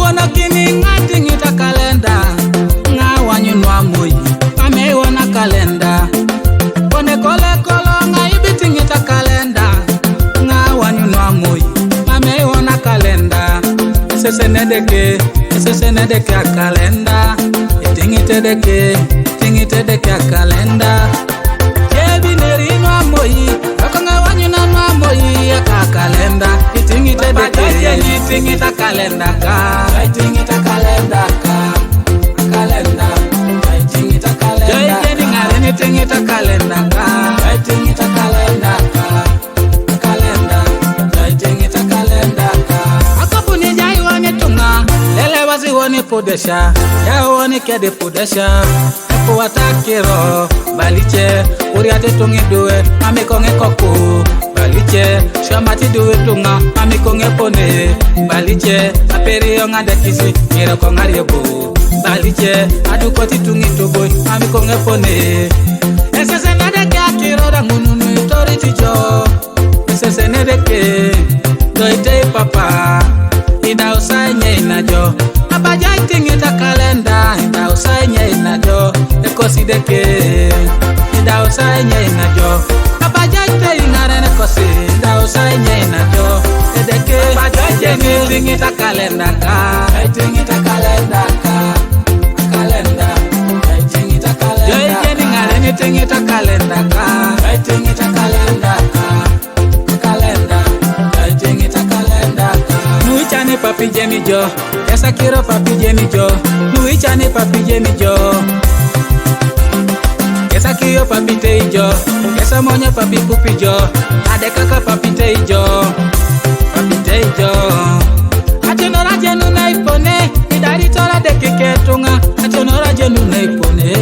wana kini ngati ngita kalenda nga wanyunwa moyi ame wana kalenda kone kole kolo nga ibiti ngita kalenda nga wanyunwa moyi ame wana kalenda sese nedeke a kalenda tingite deke a kalenda jebi nerino moyi akanga wanyunwa moyi ka kalenda tingite kalenda ka tingita kalenda ka kalenda tingita kalenda jeni ngare ni tingita kalenda ka tingita kalenda ka kalenda tingita kalenda ka akapuni jai woni tunga lele wasi woni podesha ya woni kede podesha ko watakiro baliche uriate tungi duwe amikonge koko baliche shamati duwe tunga amikonge pone baliche aperi yonga dekisi mira ko ngariebo baliche adukoti tungi toboy amikonge pone esese nedeke akiro dangununu toriti jo esese nedeke doite papa ida usanye inajo abaja tingita kalenda ida usanye inajo ekosideke ida usanye inajo abaja tingare nekosi ida usanye inajo edeke abaja tingita kalenda ka tingita kalenda ka kalenda tingita kalenda yo jeni ngare ni tingita kalenda ka tingita kalenda ka kalenda tingita kalenda ka nuichane papi jemi jo esa kiro papi jemi jo nuichane papi jemi jo esa kiro papi teijo esa monya papi pupi jo ade kaka papi teijo atonora jenu na ipone idari tora de kiketunga atonora jenu na ipone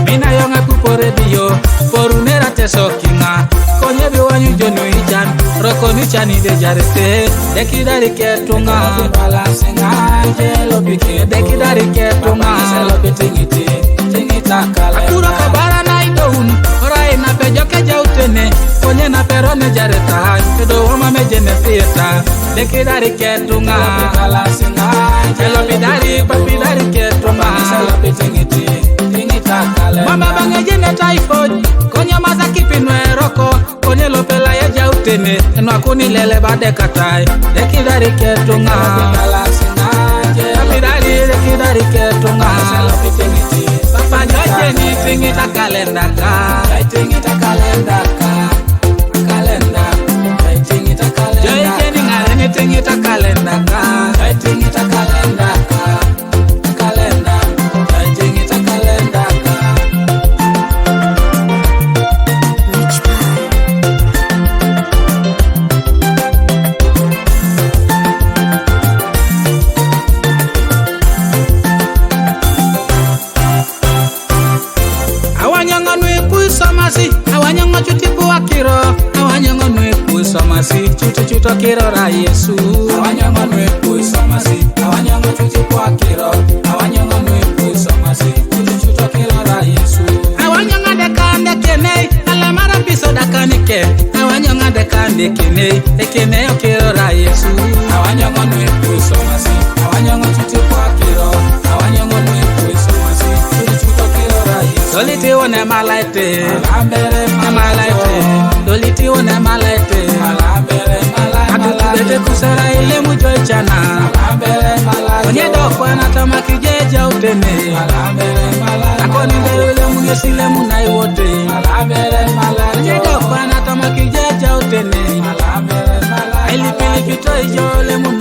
mina yonga kupore dio porunera tesokinga konye biwanyu jonu ichan roko ni chani de jarete dekidari ketunga balansinga jelo bike dekidari ketunga selo bitingiti tingita kale akura kabara na idon orai na pejo ke jautene konye na perone jareta do wama mejene fieta dekidari ketunga balansinga jelo bidari papidari ketunga selo bitingiti tingita kale mama bangejene typhoid konye mazaki pinweroko konye lopela ya jautene eno akuni lele bade katai dekidari ketunga balansinga dekidari ketunga selo bitingiti papa joje ni tingita kalenda ka tingita kalenda ka kalenda tingita kalenda joje ni ngare ni tingita kalenda ka tingita kalenda ka kalenda tingita kalenda ka awanyongo chutipu akiro awanyongo nwepu somasi chuto kiro ra Yesu awanyongo nwepu somasi awanyongo chutipu akiro awanyongo nwepu somasi chuto kiro ra Yesu awanyongo dekande kene alamara piso dakanike awanyongo dekande kene ekene okiro ra Yesu awanyongo nwepu somasi awanyongo chutipu akiro awanyongo nwepu somasi chuto kiro ra Yesu soliti one malaite doliti one malaite atubete kusera ile mujo chana onye dokwa na tamaki jeja utene akoni ndele munyesile munai wote onye dokwa na tamaki jeja utene ili pili pito ijole munai